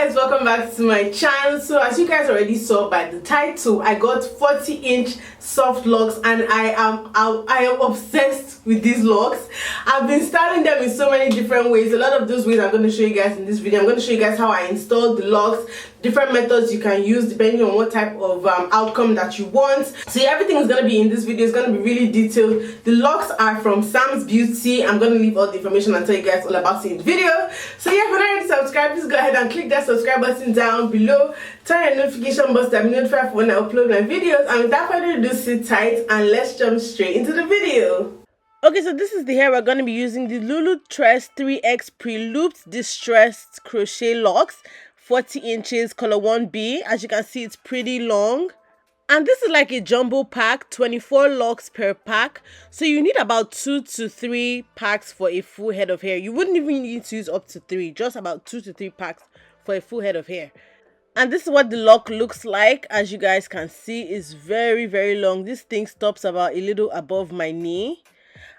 guys, welcome back to my channel. So as you guys already saw by the title, I got 40-inch soft locks and I am obsessed with these locks. I've been styling them in so many different ways. A lot of those ways I'm going to show you guys in this video. I'm going to show you guys how I installed the locks, different methods you can use depending on what type of outcome that you want. So yeah, everything is going to be in this video. It's going to be really detailed. The locks are from Samsbeauty. I'm going to leave all the information and tell you guys all about it in the video. So yeah, if you're not already subscribed, please go ahead and click that subscribe button down below. Turn your notification bell to be notified for when I upload my videos. And without further ado, sit tight and let's jump straight into the video. Okay, so this is the hair we're going to be using. The Lulu Tress 3X pre-looped distressed crochet locks, 40 inches, color 1B. As you can see, it's pretty long. And this is like a jumbo pack, 24 locks per pack. So you need about 2 to 3 packs for a full head of hair. You wouldn't even need to use up to 3, just about 2 to 3 packs for a full head of hair. And this is what the lock looks like. As you guys can see, it's very, very long. This thing stops about a little above my knee.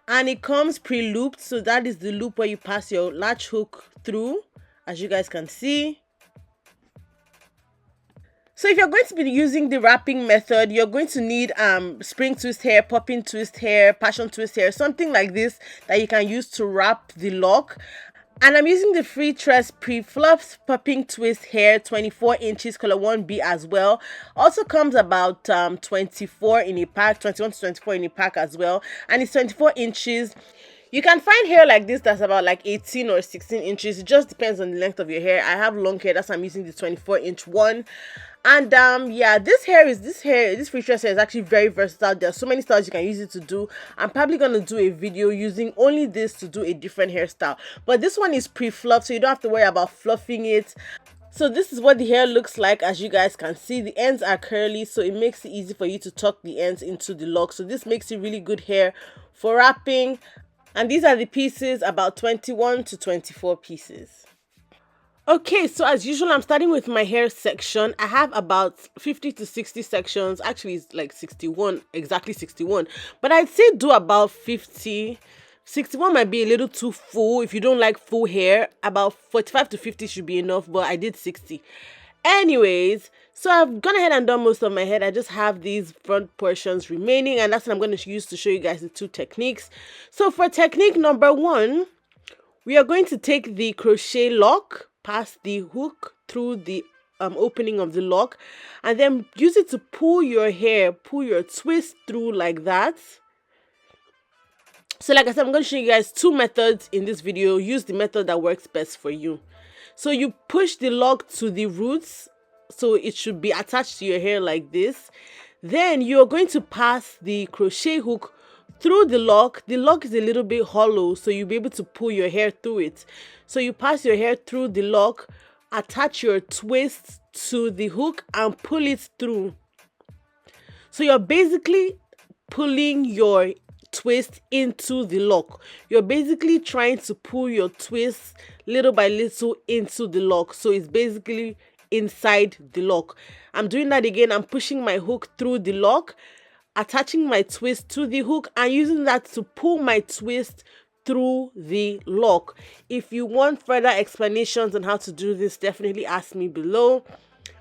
And it comes pre-looped, so that is the loop where you pass your latch hook through, as you guys can see. So if you're going to be using the wrapping method, you're going to need spring twist hair, popping twist hair, passion twist hair, something like this that you can use to wrap the lock. And I'm using the Free Tress pre-fluffed popping twist hair, 24 inches, color 1B as well. Also comes about 24 in a pack, 21 to 24 in a pack as well. And it's 24 inches. You can find hair like this that's about like 18 or 16 inches. It just depends on the length of your hair. I have long hair, that's why I'm using the 24-inch one. And yeah, this Free Tress hair is actually very versatile. There are so many styles you can use it to do. I'm probably going to do a video using only this to do a different hairstyle. But this one is pre-fluffed, so you don't have to worry about fluffing it. So this is what the hair looks like. As you guys can see, the ends are curly, so it makes it easy for you to tuck the ends into the lock. So this makes it really good hair for wrapping. And these are the pieces, about 21 to 24 pieces. Okay, so as usual, I'm starting with my hair section. I have about 50 to 60 sections. Actually, it's like 61, exactly 61. But I'd say do about 50. 61 might be a little too full. If you don't like full hair, about 45 to 50 should be enough, but I did 60. Anyways, so I've gone ahead and done most of my head. I just have these front portions remaining, and that's what I'm going to use to show you guys the 2 techniques. So for technique number 1, we are going to take the crochet lock, pass the hook through the opening of the lock, and then use it to pull your hair, pull your twist through like that. So like I said, I'm going to show you guys 2 methods in this video. Use the method that works best for you. So you push the lock to the roots, so it should be attached to your hair like this. Then you're going to pass the crochet hook through the lock. The lock is a little bit hollow, so you'll be able to pull your hair through it. So you pass your hair through the lock, attach your twist to the hook and pull it through. So you're basically pulling your twist into the lock. You're basically trying to pull your twist little by little into the lock. So it's basically inside the lock. I'm doing that again. I'm pushing my hook through the lock, attaching my twist to the hook and using that to pull my twist through the lock. If you want further explanations on how to do this, definitely ask me below.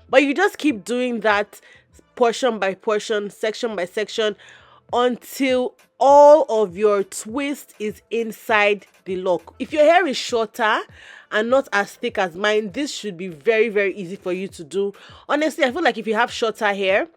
But you just keep doing that portion by portion, section by section, until all of your twist is inside the lock. If your hair is shorter and not as thick as mine, this should be very, very easy for you to do. Honestly, I feel like if you have shorter hair,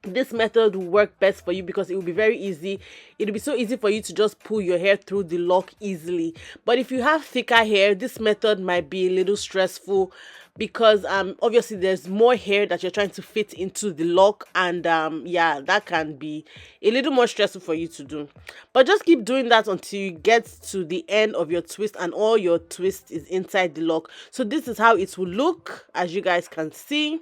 this method will work best for you because it will be very easy. It'll be so easy for you to just pull your hair through the lock easily. But if you have thicker hair, this method might be a little stressful because obviously there's more hair that you're trying to fit into the lock, and yeah, that can be a little more stressful for you to do. But just keep doing that until you get to the end of your twist and all your twist is inside the lock. So this is how it will look, as you guys can see.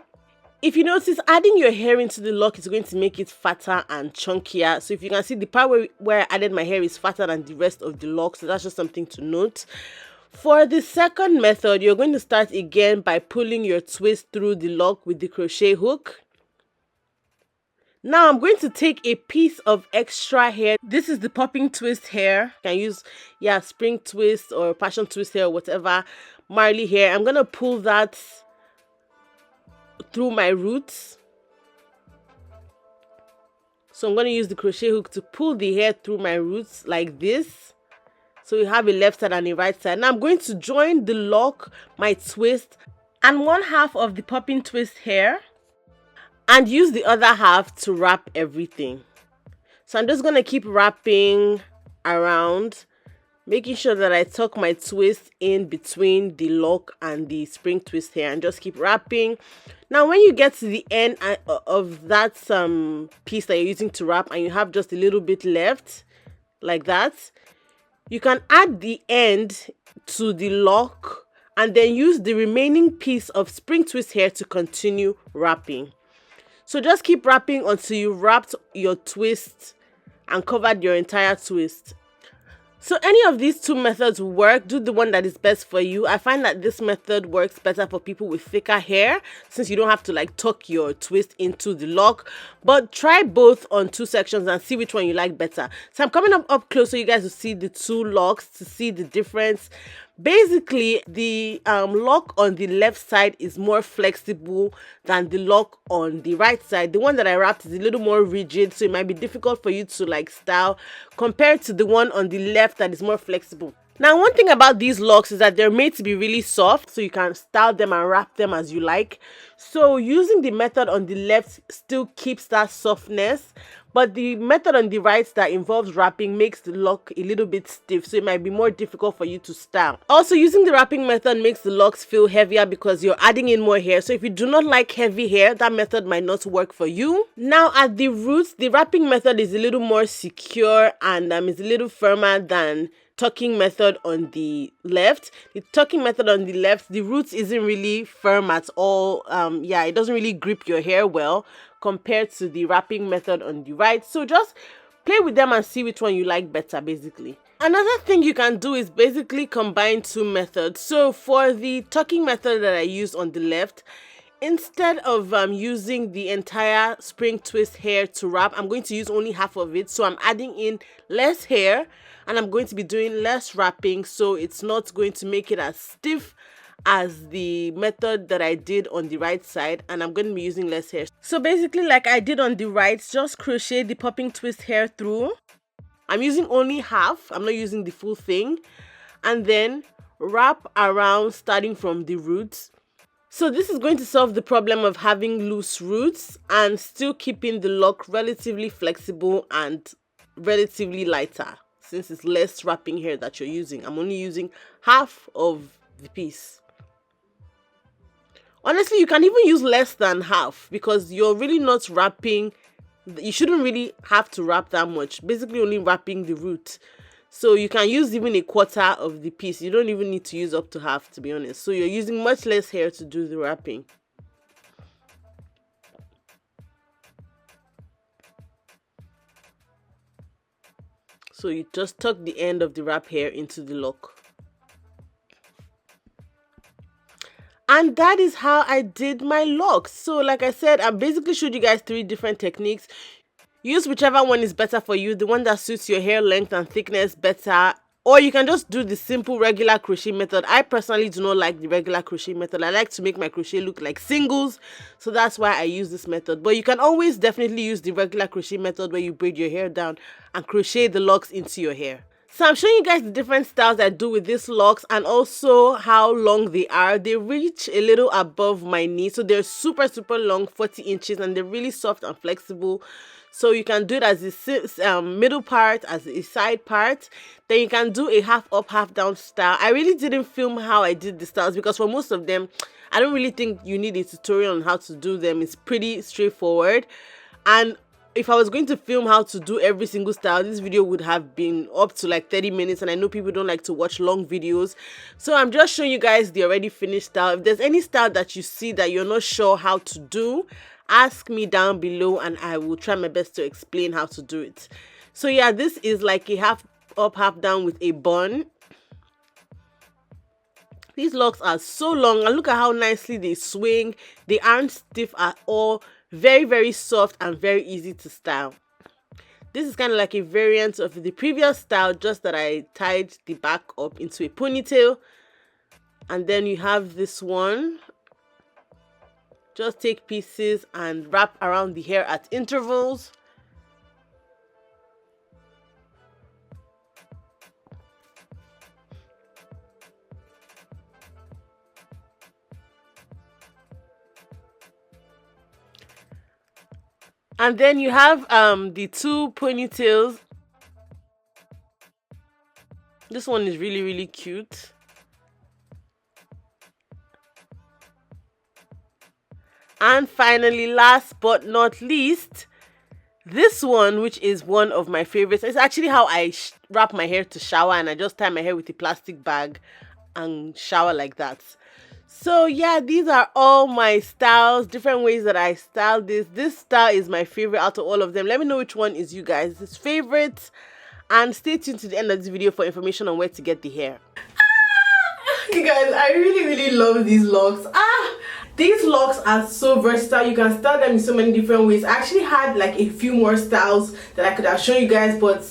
If you notice, adding your hair into the lock is going to make it fatter and chunkier. So if you can see, the part where I added my hair is fatter than the rest of the lock. So that's just something to note. For the second method, you're going to start again by pulling your twist through the lock with the crochet hook. Now I'm going to take a piece of extra hair. This is the popping twist hair. You can use, yeah, spring twist or passion twist hair or whatever, Marley hair. I'm going to pull that through my roots. So I'm going to use the crochet hook to pull the hair through my roots like this. So you have a left side and a right side. Now I'm going to join the lock, my twist, and 1/2 of the popping twist hair, and use the other half to wrap everything. So I'm just going to keep wrapping around, making sure that I tuck my twist in between the lock and the spring twist hair, and just keep wrapping. Now when you get to the end of that piece that you're using to wrap, and you have just a little bit left like that, you can add the end to the lock and then use the remaining piece of spring twist hair to continue wrapping. So just keep wrapping until you wrapped your twist and covered your entire twist. So any of these two methods will work. Do the one that is best for you. I find that this method works better for people with thicker hair, since you don't have to like tuck your twist into the lock. But try both on 2 sections and see which one you like better. So I'm coming up close so you guys will see the 2 locks to see the difference. Basically, the lock on the left side is more flexible than the lock on the right side. The one that I wrapped is a little more rigid, so it might be difficult for you to like style compared to the one on the left that is more flexible. Now, one thing about these locks is that they're made to be really soft, so you can style them and wrap them as you like. So using the method on the left still keeps that softness, but the method on the right that involves wrapping makes the lock a little bit stiff, so it might be more difficult for you to style. Also, using the wrapping method makes the locks feel heavier because you're adding in more hair. So if you do not like heavy hair, that method might not work for you. Now at the roots, the wrapping method is a little more secure and is a little firmer than tucking method on the left. The tucking method on the left, the roots isn't really firm at all. It doesn't really grip your hair well compared to the wrapping method on the right. So just play with them and see which one you like better, basically. Another thing you can do is basically combine 2 methods. So for the tucking method that I use on the left, instead of using the entire spring twist hair to wrap, I'm going to use only half of it. So I'm adding in less hair, and I'm going to be doing less wrapping, so it's not going to make it as stiff as the method that I did on the right side, and I'm going to be using less hair. So basically, like I did on the right, just crochet the popping twist hair through. I'm using only half, I'm not using the full thing, and then wrap around starting from the roots. So this is going to solve the problem of having loose roots and still keeping the lock relatively flexible and relatively lighter, since it's less wrapping hair that you're using. I'm only using half of the piece. Honestly, you can even use less than half because you're really not wrapping. You shouldn't really have to wrap that much. Basically only wrapping the root. So you can use even 1/4 of the piece. You don't even need to use up to half, to be honest. So you're using much less hair to do the wrapping. So you just tuck the end of the wrap hair into the lock. And that is how I did my locks. So like I said, I basically showed you guys 3 different techniques. Use whichever one is better for you, the one that suits your hair length and thickness better. Or you can just do the simple regular crochet method. I personally do not like the regular crochet method. I like to make my crochet look like singles. So that's why I use this method. But you can always definitely use the regular crochet method where you braid your hair down and crochet the locks into your hair. So I'm showing you guys the different styles I do with these locks and also how long they are. They reach a little above my knee. So they're super, super long, 40 inches, and they're really soft and flexible. So you can do it as a middle part, as a side part. Then you can do a half up, half down style. I really didn't film how I did the styles because for most of them, I don't really think you need a tutorial on how to do them. It's pretty straightforward. And if I was going to film how to do every single style, this video would have been up to like 30 minutes. And I know people don't like to watch long videos. So I'm just showing you guys the already finished style. If there's any style that you see that you're not sure how to do, ask me down below and I will try my best to explain how to do it. So yeah, this is like a half up, half down with a bun. These locks are so long and look at how nicely they swing. They aren't stiff at all. Very, very soft and very easy to style. This is kind of like a variant of the previous style, just that I tied the back up into a ponytail. And then you have this one. Just take pieces and wrap around the hair at intervals. And then you have the two ponytails. This one is really, really cute. And finally, last but not least, this one, which is one of my favorites. It's actually how I wrap my hair to shower, and I just tie my hair with a plastic bag and shower like that. So yeah, these are all my styles, different ways that I style this. This style is my favorite out of all of them. Let me know which one is you guys' favorite, and stay tuned to the end of this video for information on where to get the hair. You guys, I really love these locks. These locks are so versatile. You can style them in so many different ways. I actually had like a few more styles that I could have shown you guys, but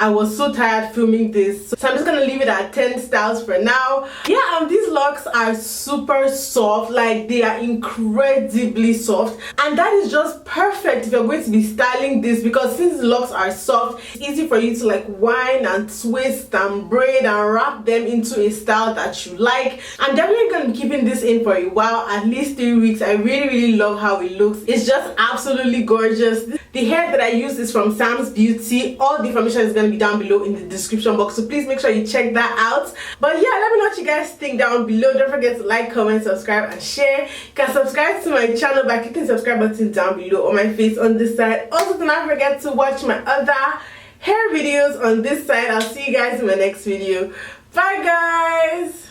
I was so tired filming this, so I'm just gonna leave it at 10 styles for now. Yeah, these locks are super soft, like they are incredibly soft, and that is just perfect if you're going to be styling this, because since the locks are soft, it's easy for you to like wind and twist and braid and wrap them into a style that you like. I'm definitely gonna be keeping this in for a while, at least 3 weeks. I really love how it looks. It's just absolutely gorgeous. The hair that I use is from Samsbeauty. All the information is going to be down below in the description box, so please make sure you check that out. But yeah, let me know what you guys think down below. Don't forget to like, comment, subscribe, and share. You can subscribe to my channel by clicking the subscribe button down below, on my face on this side. Also, do not forget to watch my other hair videos on this side. I'll see you guys in my next video. Bye guys.